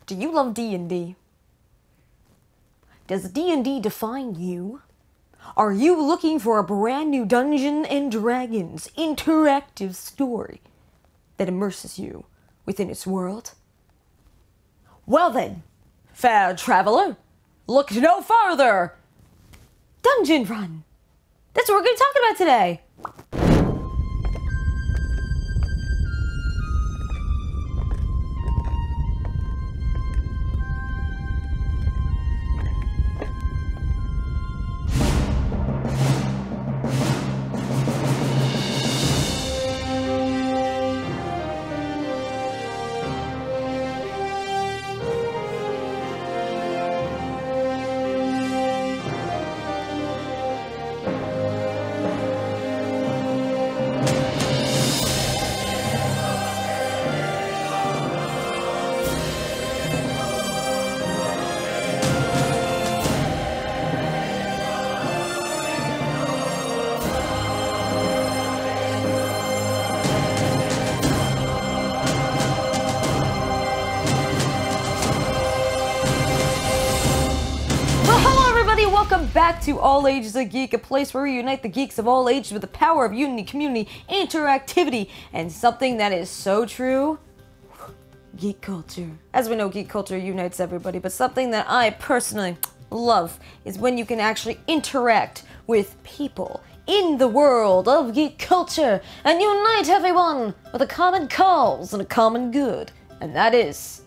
Do you love D&D? Does D&D define you? Are you looking for a brand new Dungeons & Dragons interactive story that immerses you within its world? Well then, fair traveler, look no further. Dungeon Run. That's what we're going to talk about today. Welcome back to All Ages of Geek, a place where we unite the geeks of all ages with the power of unity, community, interactivity, and something that is so true, geek culture. As we know, geek culture unites everybody, but something that I personally love is when you can actually interact with people in the world of geek culture and unite everyone with a common cause and a common good, and that is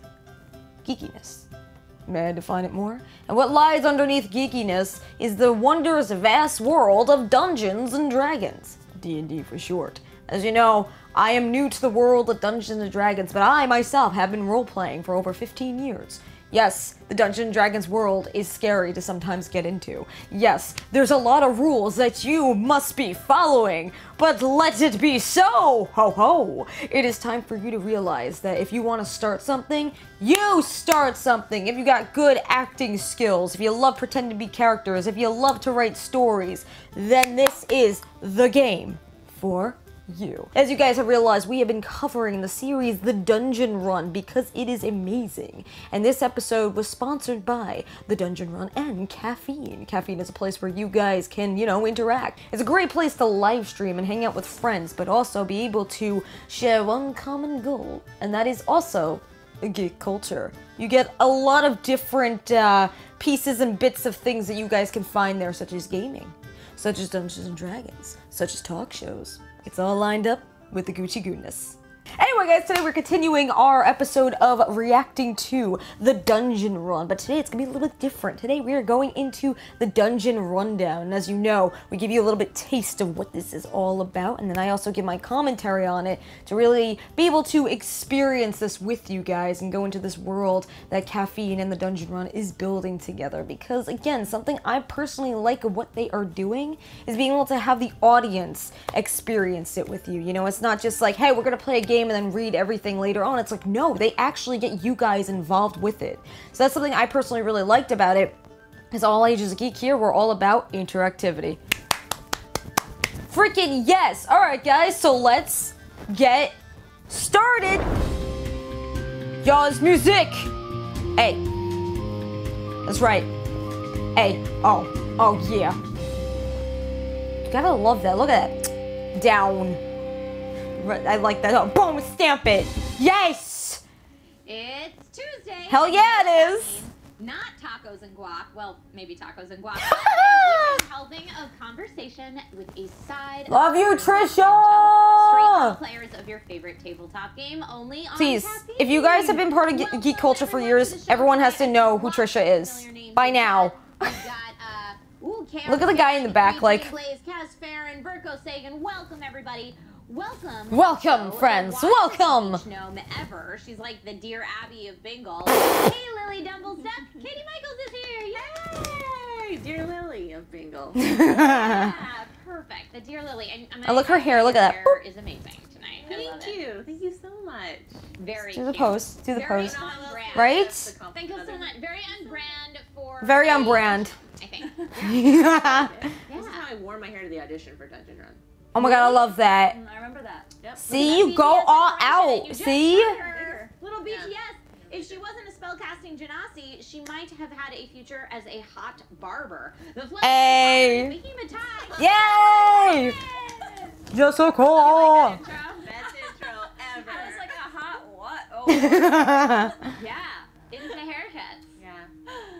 geekiness. May I define it more? And what lies underneath geekiness is the wondrous vast world of Dungeons and Dragons. D&D for short. As you know, I am new to the world of Dungeons and Dragons, but I myself have been role-playing for over 15 years. Yes, the Dungeons and Dragons world is scary to sometimes get into. Yes, there's a lot of rules that you must be following, but let it be so! Ho ho! It is time for you to realize that if you want to start something, you start something! If you got good acting skills, if you love pretending to be characters, if you love to write stories, then this is the game for you. As you guys have realized, we have been covering the series The Dungeon Run because it is amazing. And this episode was sponsored by The Dungeon Run and Caffeine. Caffeine is a place where you guys can, interact. It's a great place to live stream and hang out with friends, but also be able to share one common goal, and that is also geek culture. You get a lot of different pieces and bits of things that you guys can find there, such as gaming, such as Dungeons and Dragons, such as talk shows. It's all lined up with the Gucci goodness. Anyway guys, today we're continuing our episode of reacting to The Dungeon Run, but today it's gonna be a little bit different. Today we are going into the Dungeon Rundown, and as you know, we give you a little bit taste of what this is all about, and then I also give my commentary on it to really be able to experience this with you guys and go into this world that Caffeine and The Dungeon Run is building together, because again, something I personally like of what they are doing is being able to have the audience experience it with you. It's not just like, hey, we're gonna play a game and then read everything later on. It's like, no, they actually get you guys involved with it. So that's something I personally really liked about it, because All Ages of Geek here, we're all about interactivity. Freaking yes! Alright guys, so let's get started! Y'all's music! Hey. That's right. Hey. Oh yeah. You gotta love that. Look at that. Down. I like that. Oh, boom, stamp it. Yes! It's Tuesday. Hell yeah, it is. Not tacos and guac. Well, maybe tacos and guac. Holding a conversation with a side. Love you, Trisha! Straight players of your favorite tabletop game, only on Please, Caffeine. if you guys have been part of geek culture for years, everyone has to know who Trisha is. By now. Look at the guy in the back, like. Blaze, Cass Farron, Burko Sagan. Welcome, everybody. Welcome. Welcome, friends. Welcome. Gnome ever. She's like the Dear Abby of Bengal. Hey, Lily Dumblestep. Katie Michaels is here. Yay! Dear Lily of Bengal. Yeah, perfect. The Dear Lily. And oh, look her hair. Look at that. Hair is amazing tonight. Thank you. Thank you so much. Very Do the pose. Do the very pose. on-brand. Right? Thank you so much. Very on brand for. Very on brand. I think. Yeah. This is how I wore my hair to the audition for Dungeon Run. Oh my god, I love that. I remember that. Yep. See, you go all out. See? Little BTS. If she wasn't a spellcasting genasi, she might have had a future as a hot barber. The Hey. Speaking of time. Yay! Jessica! Best intro ever. I was like a hot what? Oh. Yeah, into haircuts. Yeah.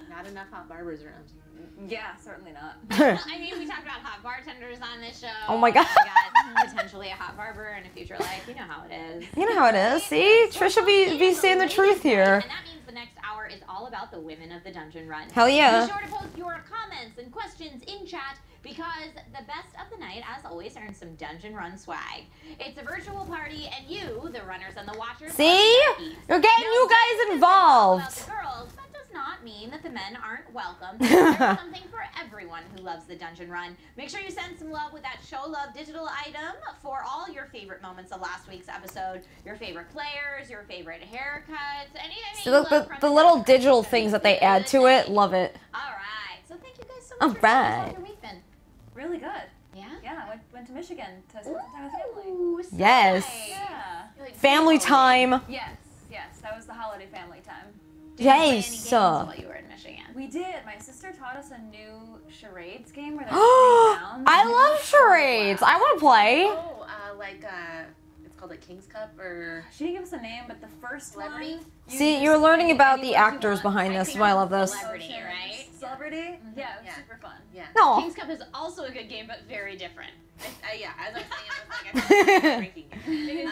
Not enough hot barbers around. Yeah, certainly not. I mean, we talked about hot bartenders on this show. Oh my God. We got potentially a hot barber in a future life. You know how it is. You know how it is. See? Trisha be saying the truth here. And that means the next hour is all about the women of the dungeon run. Hell yeah. Be sure to post your comments and questions in chat because the best of the night, as always, earns some dungeon run swag. It's a virtual party, and you, the runners and the watchers, See? You're getting you guys involved. the girls, that does not mean that the men aren't welcome. There's something for everyone who loves the dungeon run. Make sure you send some love with that show love digital item for all your favorite moments of last week's episode, your favorite players, your favorite haircuts, anything. See, look, the little digital things that they add to it, love it. All right. So thank you guys so All much for joining us. right. How's your week been? Really good. Yeah. Yeah, went to Michigan to spend some time with family. Ooh, so Yes. nice. Yeah. Family time. Yes, that was the holiday family time. Did you play any Yes. games while you were in Michigan? We did. My sister taught us a new charades game where there's 3 rounds. I love charades. I want to play. Oh, it's called like King's Cup or She didn't give us a name, but the first Celebrity? one. See, you're learning about the actors behind this. Why I love this. Celebrity, right? Celebrity? Yeah, it was Yeah. super fun. yeah. No. King's Cup is also a good game, but very different. Yeah, as I'm saying, I was like, I feel like I'm drinking it.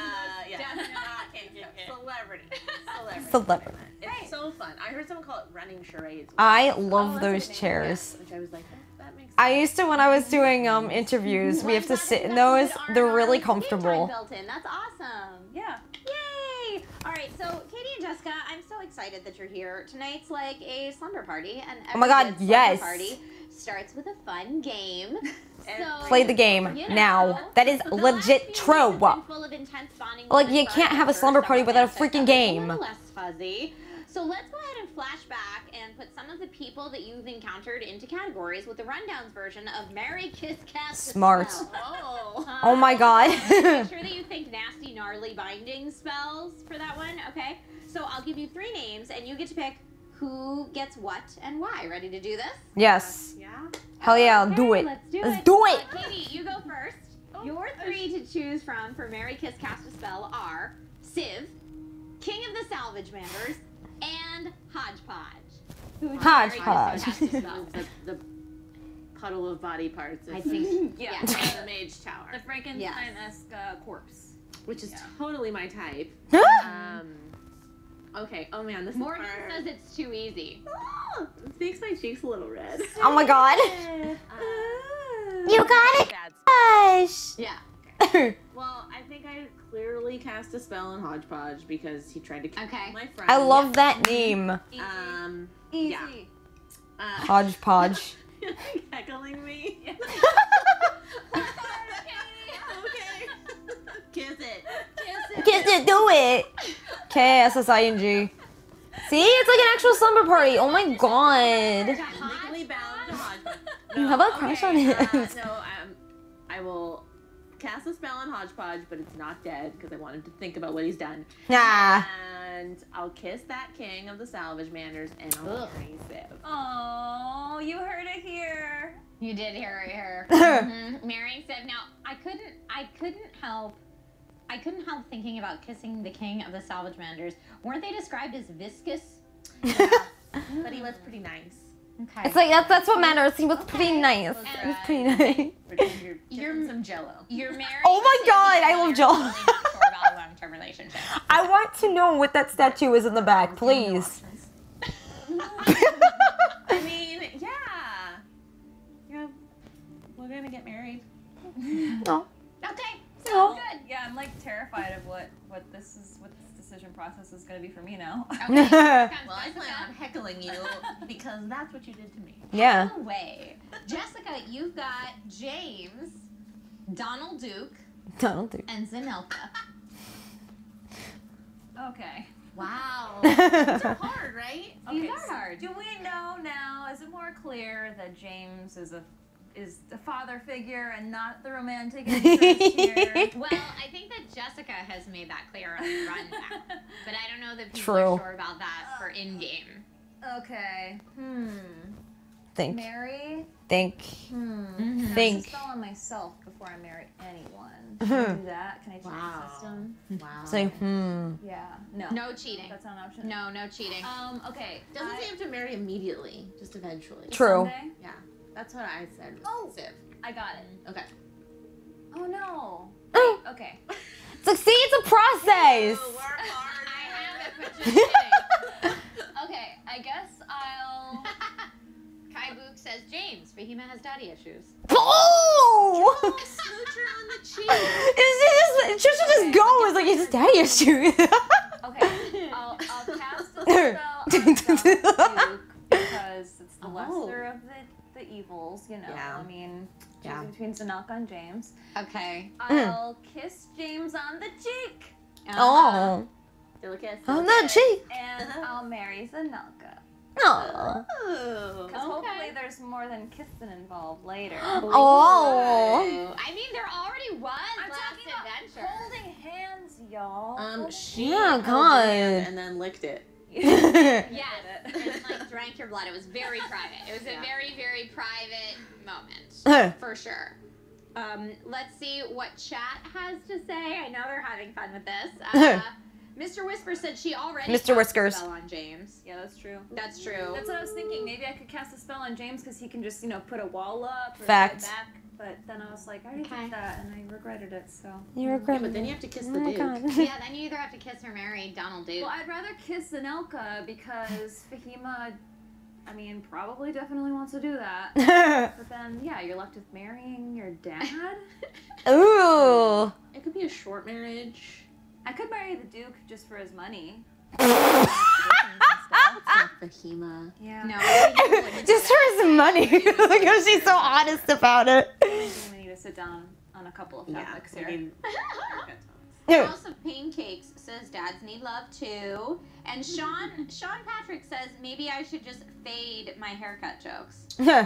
Yeah, Definitely not King's Cup. Celebrity. Celebrity. It's so fun. I heard someone call it running charades. I love that's those amazing. chairs. Which I was like, that makes sense. I used to, when I was doing interviews, we have to sit in those. They're really comfortable. Built in. That's awesome. Yeah. Yay! All right, so Katie and Jessica, I'm so excited that you're here. Tonight's like a slumber party, and Oh my every God, good slumber yes. party starts with a fun game. So, Play the game you know, now. That is the last legit few true. weeks have been full of intense bonding Like, you moments for can't our have a members, slumber so party we're without a gonna set freaking up game. little less fuzzy. So let's go ahead and flash back and put some of the people that you've encountered into categories with the rundowns version of Marry, Kiss, Cast, Smart. Spell. Oh. Oh my God. Make sure that you think nasty, gnarly binding spells for that one, okay? So I'll give you 3 names, and you get to pick who gets what and why. Ready to do this? Yes. Yeah. Hell yeah, Okay, do it. Let's do Let's it. do it. Katie, you go first. Your 3 to choose from for Marry, Kiss, Cast a Spell are Civ, King of the Salvage Members, and Hodgepodge. Who would you marry, Kiss, Hodgepodge. Cast a Spell? The puddle of body parts. I think, Yeah. The Mage Tower. The Frankenstein-esque corpse. Which is Yeah. totally my type. Okay. Oh man, this Morgan is hard. says it's too easy. This makes my cheeks a little red. Oh my God. You got it. Gosh. Yeah. Well, I think I clearly cast a spell on Hodgepodge because he tried to kill Okay. my friend. I love that name. Easy. Yeah. Easy. Hodgepodge. You're heckling me. Okay. Kiss it. Kiss it, do it. K-S-S-I-N-G. See, it's like an actual slumber party. Oh my God. Legally bound to Hodgepodge. You have a crush on it. I will cast a spell on Hodgepodge, but it's not dead because I want him to think about what he's done. Nah. And I'll kiss that king of the salvage manners and I'll marry Civ. Oh, you heard it here. You did hear it here. Marrying Civ. Now, I couldn't help thinking about kissing the king of the salvage manders. Weren't they described as viscous? But he was pretty nice. Okay. It's like, that's what matters. He was pretty nice. Okay. He was pretty nice. Pretend You're- you're some jello. You're married. Oh my to God, people I love you're Jill. really not sure about a long-term relationship. I want to know what that statue is in the back, please. I mean, yeah, we're gonna get married. No. Okay. No. Good. Yeah, I'm like terrified of what this decision process is gonna be for me now. Okay. Well, I plan on heckling you because that's what you did to me. Yeah. No way. Jessica, you've got James, Donald Duke, Donald Duke. and Zanelka. Okay. Wow. These are hard, right? These Okay, are hard. Do we know now? Is it more clear that James is is a father figure and not the romantic interest here. Well, I think that Jessica has made that clear on the run now. But I don't know that people True. are sure about that for in-game. Okay. Think. Marry? Think. Cast Think. a spell on myself before I marry anyone. Can I do that? Can I cheat the system? Wow. Say, Yeah. No. No cheating. That's not an option. No, no cheating. Okay. Doesn't he have to marry immediately? Just eventually. True. Sunday? Yeah. That's what I said. Oh. Civ. I got it. Okay. Oh no. Oh. Okay. It's like, see, it's a process. I have it, but just kidding. Okay. I guess I'll. Kai Book says, James, Fahima has daddy issues. Oh! Smooch her on the cheek. Trisha just goes like it's daddy issues. Okay. I'll cast a spell on Duke because it's the lesser of the evils. You know. Yeah. I mean, Yeah. choosing between Zanaka and James. Okay. I'll kiss James on the cheek. Oh, Still a kiss. on the cheek. And I'll marry Zanaka. Oh. Oh. Because hopefully there's more than kissing involved later. Oh. I mean, there already was I'm last talking about adventure. holding hands, y'all. She Yeah, held God. your hand and then licked it. Yes, and like drank your blood. It was very private. It was a Yeah. very, very private moment, for sure. Let's see what chat has to say. I know they're having fun with this. Mr. Whisper said she already Mr. cast a Whiskers. spell on James. Yeah, that's true. That's true. That's what I was thinking. Maybe I could cast a spell on James because he can just, put a wall up or Fact. slide back. But then I was like, I already Okay. did that and I regretted it, so. You regret But then you have to kiss Oh the my dude. god. Yeah, then you either have to kiss or marry Donald Duke. Well, I'd rather kiss Zanelka because Fahima, probably definitely wants to do that. But then, yeah, you're left with marrying your dad? Ooh. It could be a short marriage. I could marry the Duke just for his money. Fahima. Yeah. No, you wouldn't do Just for that. his money. Look how she's so honest about it. I think we need to sit down on a couple of topics I here. mean, House of Pancakes says dads need love too. And Sean Patrick says maybe I should just fade my haircut jokes. And I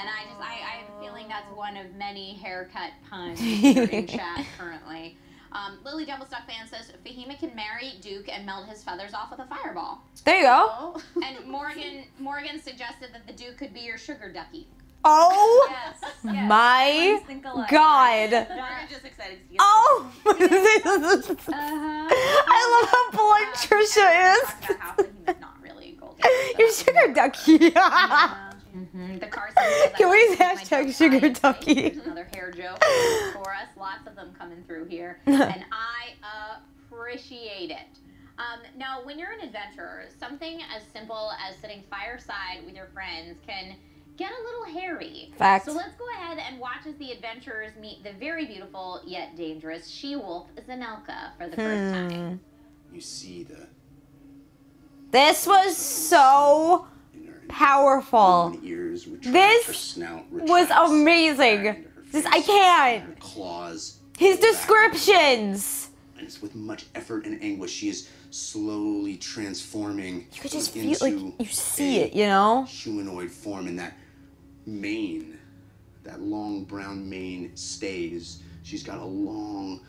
have a feeling that's one of many haircut puns in chat currently. Lily Devilstock fan says Fahima can marry Duke and melt his feathers off with a fireball. There you go. And Morgan suggested that the Duke could be your sugar ducky. Oh Yes. my Minds think alike. god. I'm just excited to get Oh. Uh-huh. I love how blunt Trisha is. Talk about how Fahima's not really a gold. Your sugar ducky. The Carson says, Can I we like to make my hashtag jokes sugar high and tight. ducky? There's another hair joke for us. Lots of them coming through here. And I appreciate it. Now, when you're an adventurer, something as simple as sitting fireside with your friends can get a little hairy. Fact. So let's go ahead and watch as the adventurers meet the very beautiful yet dangerous she-wolf Zanelka for the first time. You see the This was so powerful. ears This her snout was retracts amazing. back into her This face, I can't. her claws His pull back, descriptions. and it's with much effort and anguish she is slowly transforming You could just into feel like you see a it, you know? humanoid form, and that mane, that long brown mane stays. She's got a long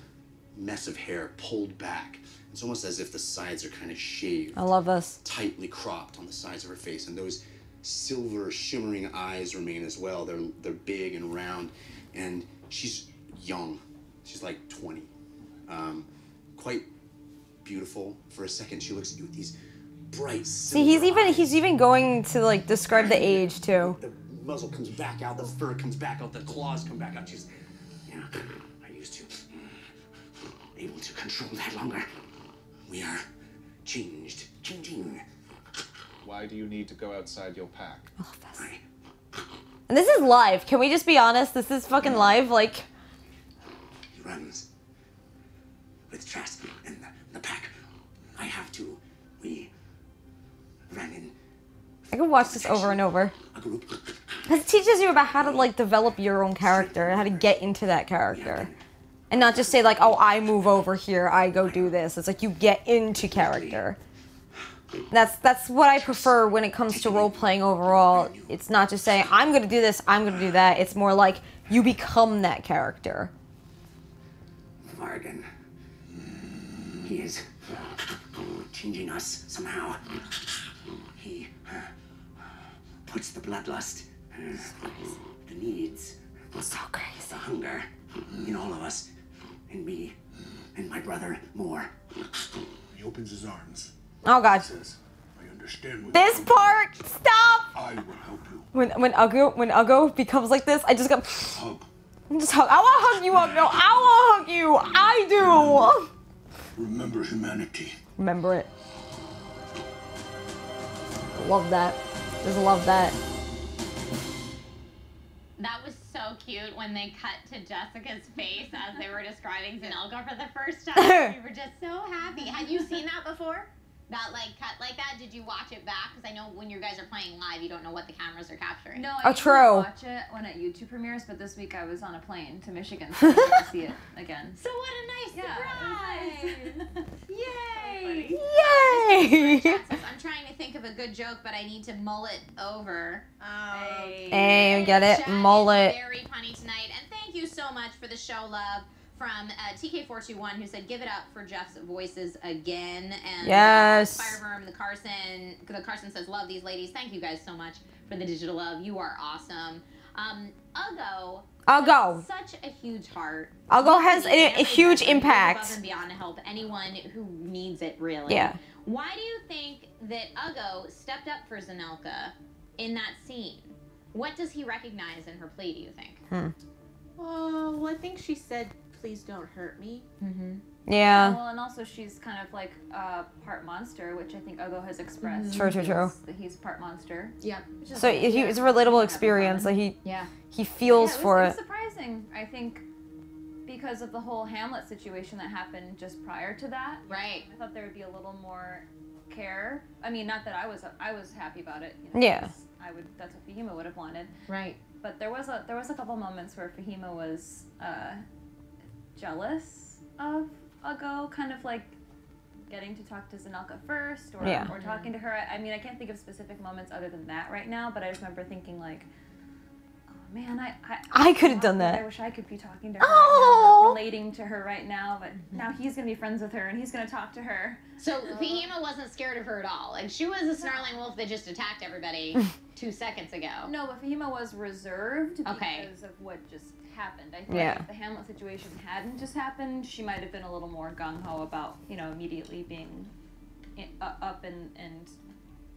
mess of hair pulled back. It's almost as if the sides are kind of shaved, I love this. tightly cropped on the sides of her face, and those silver shimmering eyes remain as well. They're big and round, and she's young. She's like 20. Quite beautiful. For a second she looks at you with these bright See, silver eyes. he's even going to like describe the age too. The muzzle comes back out, the fur comes back out, the claws come back out. She's, I used to able to control that longer. We are changed, changing. Why do you need to go outside your pack? I, And this is live. Can we just be honest? This is fucking live. Like, he runs with Trask and the pack. I have to. We ran in I can watch this over and over. a group. Because it teaches you about how to like develop your own character and how to get into that character. And not just say like, oh, I move over here, I go do this. It's like you get into character. That's what I prefer when it comes to role-playing overall. It's not just saying, I'm gonna do this, I'm gonna do that. It's more like, you become that character. Vargan. He is changing us somehow. He puts the bloodlust, the needs, So crazy. the hunger in all of us, in me, and my brother more. He opens his arms. Oh god. Says, I understand what This part! Stop! I will help you. When Uggo becomes like this, I just go Hug. just hug. I wanna hug you, Uggo. I wanna hug you. I do. Remember humanity. Remember it. Love that. Just love that. That was so cute when they cut to Jessica's face as they were describing Zanelka for the first time. We were just so happy. Had you seen that before? That like cut like that? Did you watch it back? Because I know when you guys are playing live, you don't know what the cameras are capturing. No, Oh, I true. watch it when at YouTube premieres, but this week I was on a plane to Michigan, so I get to see it again. So what a nice surprise! Yay! Yay! I'm trying to think of a good joke, but I need to mull it over. Hey, get it? Chat Mullet. is very funny tonight, and thank you so much for the show love from TK421 who said, "Give it up for Jeff's voices again." And Yes. Fireworm, the Carson says, "Love these ladies. Thank you guys so much for the digital love. You are awesome." Uggo. Uggo. Such a huge heart. Uggo has He a never huge does. He goes impact. above and beyond to help anyone who needs it, really. Yeah. Why do you think that Uggo stepped up for Zanelka in that scene? What does he recognize in her plea, do you think? Well, I think she said, "Please don't hurt me." Yeah. Well, and also she's kind of like part monster, which I think Uggo has expressed. True. That he's part monster. Yeah. So it's a relatable experience. Like he feels for It it. was surprising, I think, because of the whole Hamlet situation that happened just prior to that. Right. I thought there would be a little more care. I mean, not that I was happy about it. You know, Yeah. 'cause that's what Fahima would have wanted. Right. But there was a couple moments where Fahima was jealous of Uggo, kind of like getting to talk to Zanelka first, or Yeah. or talking to her. I mean, I can't think of specific moments other than that right now, but I just remember thinking like, oh man, I could have done that. I wish I could be talking to her Oh. right now, or relating to her right now, but now he's gonna be friends with her and he's gonna talk to her. So Fahima wasn't scared of her at all. Like, she was a snarling wolf that just attacked everybody 2 seconds ago. No, but Fahima was reserved Okay. because of what just happened. I think Yeah. if the Hamlet situation hadn't just happened, she might have been a little more gung-ho about, immediately being up and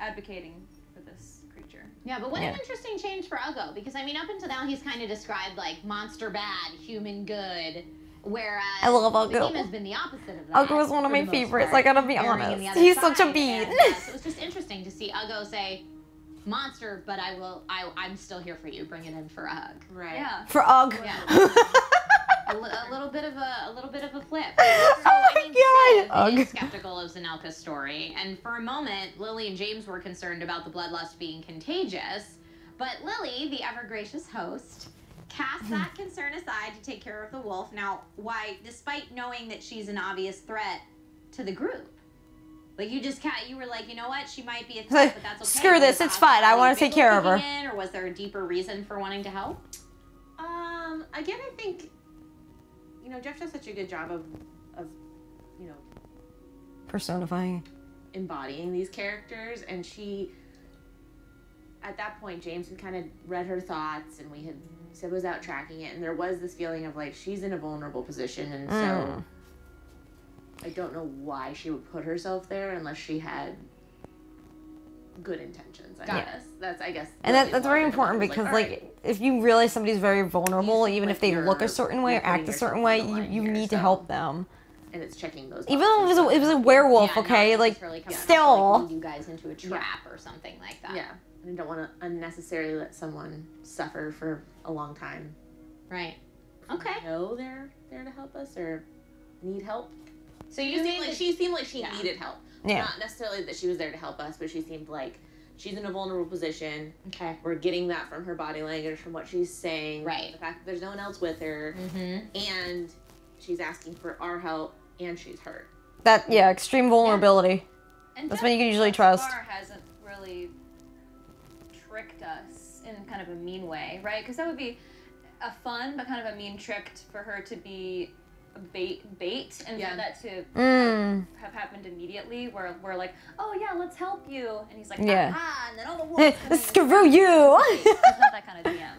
advocating for this creature. Yeah, but what an interesting change for Uggo, because I mean, up until now he's kind of described like monster bad, human good, whereas I love Uggo. Fahima's been the opposite of that. Uggo is one of for my the most favorites, part, I gotta be erring on honest. the other He's such a side. bean. And, so it was just interesting to see Uggo say, "Monster, but I'm still here for you. Bring it in for a hug." Right. Yeah. For Ugg. Yeah. a little bit of a flip. So, I mean, God. Sid is Ugh. skeptical of Zanelka's story, and for a moment, Lily and James were concerned about the bloodlust being contagious. But Lily, the ever-gracious host, cast that concern aside to take care of the wolf. Now, why, despite knowing that she's an obvious threat to the group, like you were like, you know what, she might be a threat, but that's okay. Screw this, it's fine. I want to take care of her. Or was there a deeper reason for wanting to help? Again, I think, Jeff does such a good job of Personifying. embodying these characters, and at that point, James had kind of read her thoughts, and Sid was out tracking it, and there was this feeling of like, she's in a vulnerable position, and so I don't know why she would put herself there unless she had good intentions, I guess. And that's very important because, if you realize somebody's very vulnerable, even if they look a certain way or act a certain way, you need to help them. And it's checking those. Even though it was a werewolf, Yeah, okay? not Like, necessarily coming still. up to, like, lead you guys into a trap or something like that. Yeah, and I don't want to unnecessarily let someone suffer for a long time. Right. Okay. Know they're there to help us or need help. So She seemed like she needed help. Yeah. Not necessarily that she was there to help us, but she seemed like she's in a vulnerable position. Okay. We're getting that from her body language, from what she's saying. Right. The fact that there's no one else with her. And she's asking for our help, and she's hurt. Extreme vulnerability. And That's Jeff when you can usually thus trust. far hasn't really tricked us in kind of a mean way, right? Because that would be a fun but kind of a mean trick for her to be a bait and for that to have happened immediately, where we're like, oh yeah, let's help you, and he's like, Yeah. and then all the wolves come in. Screw you. It's not that kind of DM.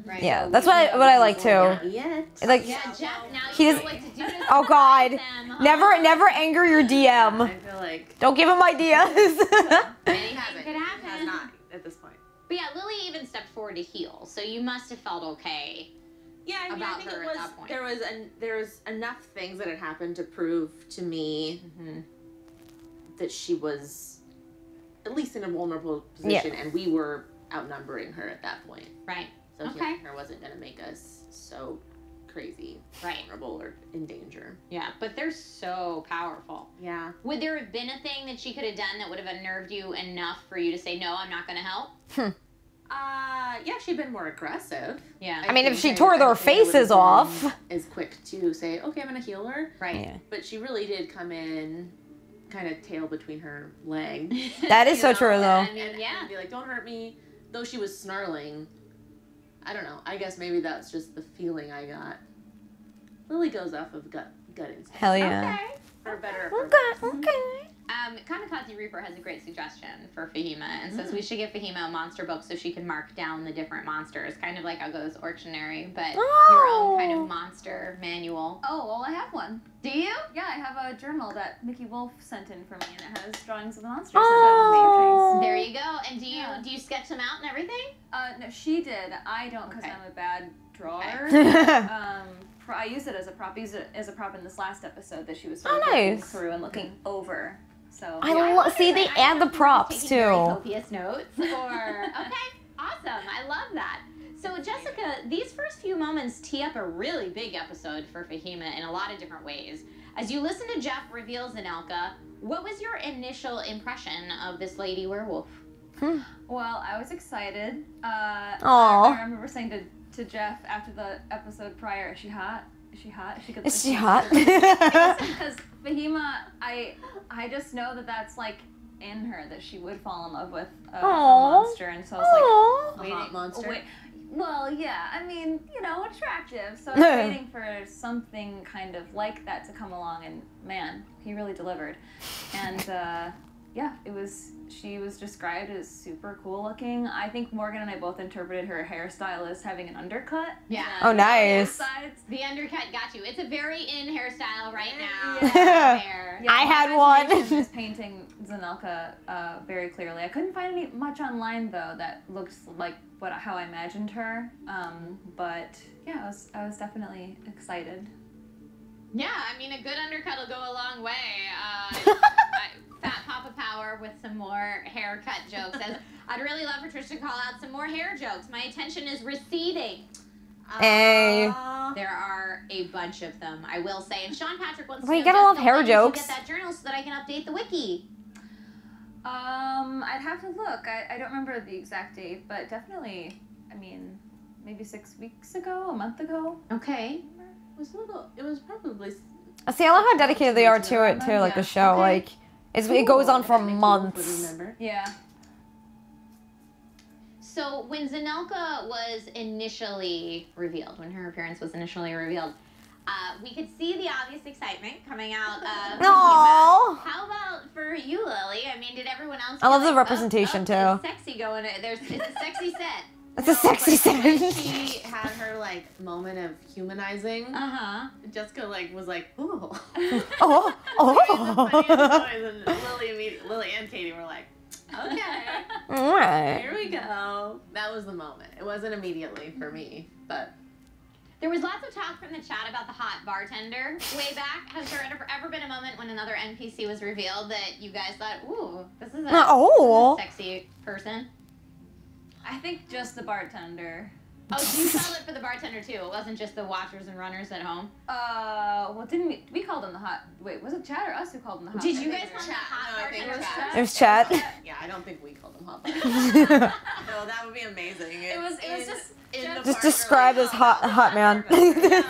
Right. Yeah, that's what I like too. Yet. Like, Yeah, Jeff, now he you does- know what to do to oh God, surprise them, huh? never anger your DM. I feel like Don't give him ideas. Anything hasn't. could He happen. has not at this point. But yeah, Lily even stepped forward to heal, so you must have felt okay. Yeah, I mean, About I think her it at was that point. there was enough things that had happened to prove to me that she was at least in a vulnerable position, and we were outnumbering her at that point. Right. So Okay. healing her wasn't going to make us so crazy, Right. vulnerable, or in danger. Yeah, but they're so powerful. Yeah. Would there have been a thing that she could have done that would have unnerved you enough for you to say, no, I'm not going to help? Yeah, she'd been more aggressive. Yeah. I mean, if think she I- tore I their don't think I would've faces been off. as quick to say, okay, I'm going to heal her. Right. Yeah. But she really did come in kind of tail between her legs. That is so You know, true, though. And, Yeah. and be like, don't hurt me. Though she was snarling, I don't know. I guess maybe that's just the feeling I got. Lily goes off of gut instinct. Hell yeah. Okay. For better. Okay. Kamikaze Reaper has a great suggestion for Fahima and says we should give Fahima a monster book so she can mark down the different monsters, kind of like how goes Orctionary, but your own kind of monster manual. Oh, well, I have one. Do you? Yeah, I have a journal that Mickey Wolf sent in for me, and it has drawings of the monsters. Oh. There you go. And do you Yeah. do you sketch them out and everything? No, she did. I don't because Okay. I'm a bad drawer. I used it as a prop. Used it as a prop in this last episode that she was sort of looking nice. through and looking over. So See, they add the props Taking very too. copious notes. Or okay, awesome. I love that. So Jessica, these first few moments tee up a really big episode for Fahima in a lot of different ways. As you listen to Jeff reveal Zanelka, what was your initial impression of this lady werewolf? Well, I was excited. Aw. I remember saying to Jeff after the episode prior, "Is she hot? Is she hot? Is she hot? Because Fahima, I just know that that's like in her, that she would fall in love with a monster, and so I was like, A hot monster? Well, yeah, I mean, you know, attractive. So I was waiting for something kind of like that to come along, and man, he really delivered. And yeah, she was described as super cool looking. I think Morgan and I both interpreted her hairstyle as having an undercut. Yeah. Oh, nice. Sides. The undercut got you. It's a very in hairstyle right now. Yeah. Hair. Yeah, I my had one. imagination is painting Zanelka very clearly. I couldn't find much online though that looked like how I imagined her. But yeah, I was definitely excited. Yeah, I mean, a good undercut will go a long way. Fat Papa Power with some more haircut jokes. I'd really love for Trisha to call out some more hair jokes. My attention is receding. Hey. There are a bunch of them, I will say. And Sean Patrick wants Well, to you know, gotta love Jessica, hair when did you jokes. get that journal so that I can update the wiki? I'd have to look. I don't remember the exact date, but definitely, I mean, maybe 6 weeks ago, a month ago. Okay. It was probably. See, I love how dedicated they are to it too, like the show. Okay. Like, it goes on for Would months. remember. Yeah. So when Zanelka was initially revealed, when her appearance was initially revealed, we could see the obvious excitement coming out of Aww. How about for you, Lily? I mean, did everyone else? I love feel the like, representation, too. It's sexy going. It's a sexy set. It's a sexy When scene. she had her like moment of humanizing, Jessica was like, ooh. Oh, The funniest oh. noise, and Lily and Katie were like, okay, Alright. here we go. That was the moment. It wasn't immediately for me, but There was lots of talk from the chat about the hot bartender way back. Has there ever been a moment when another NPC was revealed that you guys thought, ooh, this is Oh. a sexy person? I think just the bartender. Oh, so you saw it for the bartender too. It wasn't just the watchers and runners at home. Well, didn't we called him the hot? Wait, was it Chad or us who called him the hot? Did you bartender? guys call him the hot No, I think bartender? Chad. There's chat. yeah, I don't think we called them hot. No, that would be amazing. It was just in the Just park, described like, as hot man. Yeah,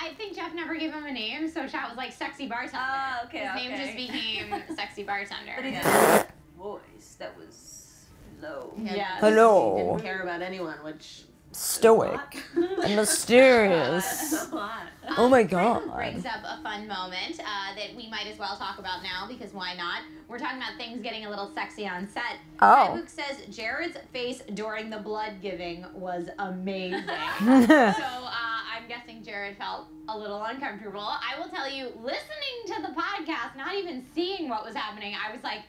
I think Jeff never gave him a name, so shot was like sexy bartender. Okay, His name just became sexy bartender. But he did that voice that was low. Yeah. Hello. He didn't care about anyone, which Stoic and mysterious. a lot. Oh my Britain god. brings up a fun moment that we might as well talk about now because why not? We're talking about things getting a little sexy on set. Oh. Luke says Jared's face during the blood giving was amazing. So I'm guessing Jared felt a little uncomfortable. I will tell you, listening to the podcast, not even seeing what was happening, I was like,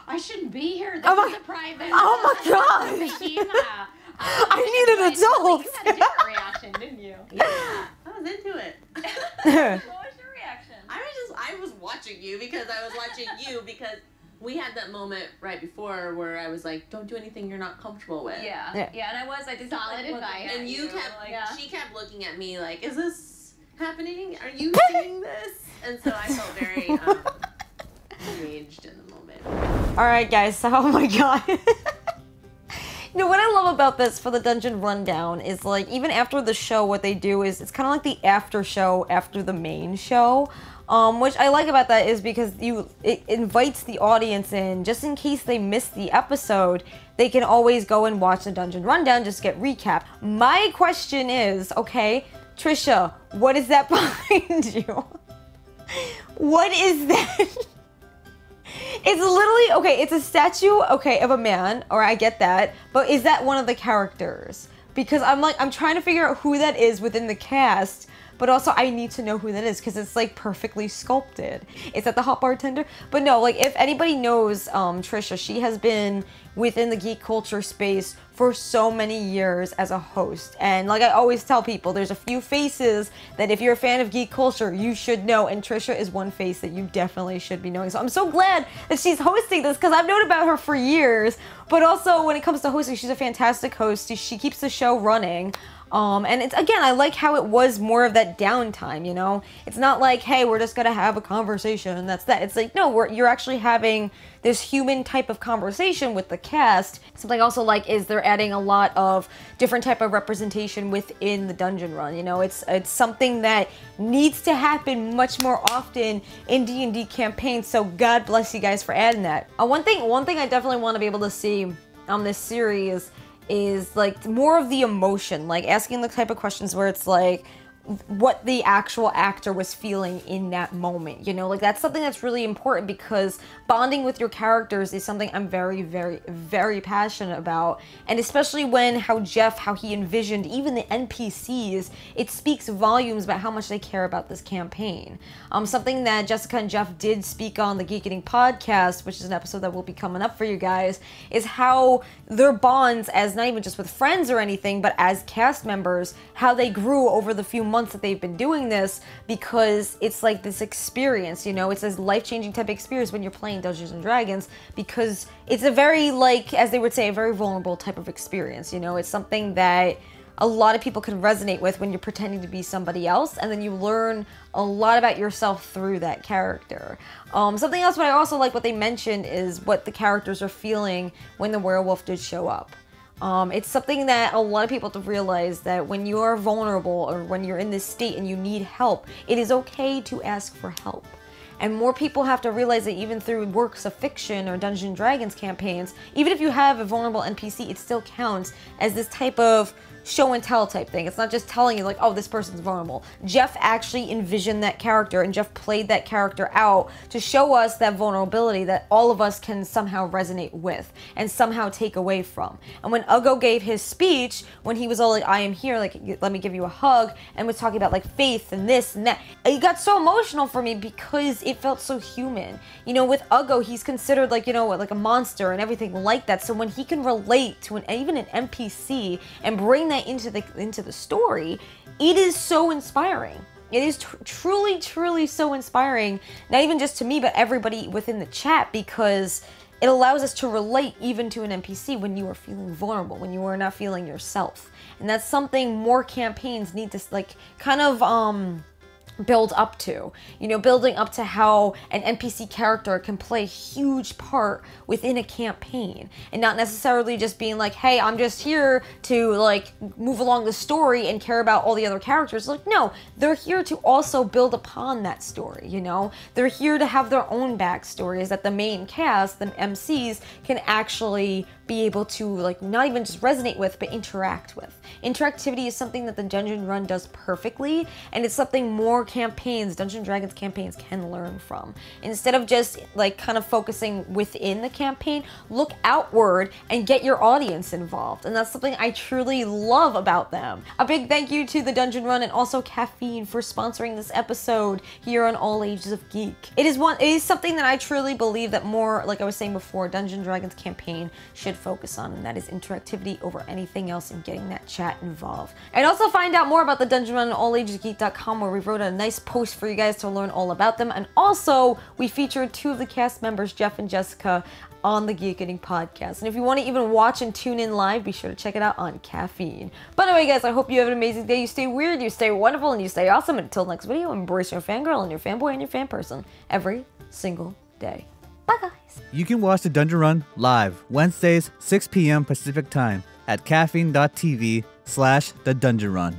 I shouldn't be here. This is a private. Oh my god. I need an adult. You had a different reaction, didn't you? Yeah, I was into it. What was your reaction? I was watching you because because we had that moment right before where I was like, don't do anything you're not comfortable with. Yeah, and I did Solid like, looking advice. at And you kept like, she kept looking at me like, is this happening? Are you seeing this? And so I felt very engaged in the moment. All right, guys. So, oh my god. You know, what I love about this for the Dungeon Rundown is, like, even after the show, what they do is, it's kind of like the after show after the main show. Which I like about that is because it invites the audience in, just in case they miss the episode, they can always go and watch the Dungeon Rundown, just get recap. My question is, okay, Trisha, what is that behind you? What is that? It's literally, okay, it's a statue, okay, of a man, or I get that, but is that one of the characters? Because I'm trying to figure out who that is within the cast, but also I need to know who that is because it's like perfectly sculpted. Is that the hot bartender? But no, like if anybody knows Trisha, she has been within the geek culture space for so many years as a host. And like I always tell people, there's a few faces that if you're a fan of geek culture, you should know. And Trisha is one face that you definitely should be knowing. So I'm so glad that she's hosting this because I've known about her for years. But also when it comes to hosting, she's a fantastic host. She keeps the show running. And it's, again, I like how it was more of that downtime, you know? It's not like, hey, we're just gonna have a conversation and that's that. It's like, no, you're actually having this human type of conversation with the cast. Something I also like is they're adding a lot of different type of representation within the dungeon run, you know? It's something that needs to happen much more often in D&D campaigns, so God bless you guys for adding that. One thing I definitely want to be able to see on this series is like more of the emotion, like asking the type of questions where it's like what the actual actor was feeling in that moment, you know, like that's something that's really important because bonding with your characters is something I'm very, very, very passionate about. And especially when how he envisioned even the NPCs, it speaks volumes about how much they care about this campaign. Something that Jessica and Jeff did speak on the Geek Eating podcast, which is an episode that will be coming up for you guys, is how their bonds as not even just with friends or anything, but as cast members, how they grew over the few months that they've been doing this, because it's like this experience, you know, it's this life-changing type of experience when you're playing Dungeons and Dragons, because it's a very, like, as they would say, a very vulnerable type of experience, you know, it's something that a lot of people can resonate with when you're pretending to be somebody else, and then you learn a lot about yourself through that character. Something else what I also like what they mentioned is what the characters are feeling when the werewolf did show up. It's something that a lot of people have to realize, that when you are vulnerable or when you're in this state and you need help, it is okay to ask for help. And more people have to realize that even through works of fiction or Dungeons & Dragons campaigns, even if you have a vulnerable NPC, it still counts as this type of show and tell type thing. It's not just telling you like, oh, this person's vulnerable. Jeff actually envisioned that character and Jeff played that character out to show us that vulnerability that all of us can somehow resonate with and somehow take away from. And when Uggo gave his speech, when he was all like, I am here, like, let me give you a hug, and was talking about like faith and this and that, it got so emotional for me because it felt so human. You know, with Uggo, he's considered like, you know, like a monster and everything like that. So when he can relate to even an NPC and bring that into the story, it is so inspiring. It is truly so inspiring, not even just to me, but everybody within the chat, because it allows us to relate even to an NPC when you are feeling vulnerable, when you are not feeling yourself. And that's something more campaigns need to like kind of build up to, you know, building up to how an NPC character can play a huge part within a campaign, and not necessarily just being like, hey, I'm just here to like move along the story and care about all the other characters. Like, no, they're here to also build upon that story, you know? They're here to have their own backstories that the main cast, the MCs, can actually be able to like not even just resonate with, but interact with. Interactivity is something that the Dungeon Run does perfectly, and it's something more campaigns, Dungeons & Dragons campaigns, can learn from. Instead of just like kind of focusing within the campaign, look outward and get your audience involved. And that's something I truly love about them. A big thank you to the Dungeon Run and also Caffeine for sponsoring this episode here on All Ages of Geek. It is something that I truly believe that more, like I was saying before, Dungeons & Dragons campaign should focus on, and that is interactivity over anything else and getting that chat involved. And also find out more about the Dungeon Run on allagesgeek.com, where we wrote a nice post for you guys to learn all about them. And also we featured 2 of the cast members, Jeff and Jessica, on the Geek Eating podcast. And if you want to even watch and tune in live, be sure to check it out on Caffeine. But anyway, guys, I hope you have an amazing day. You stay weird, you stay wonderful, and you stay awesome. And until next video, embrace your fangirl and your fanboy and your fan person every single day. Bye, guys. You can watch the Dungeon Run live Wednesdays, 6 p.m. Pacific Time at caffeine.tv/thedungeonrun.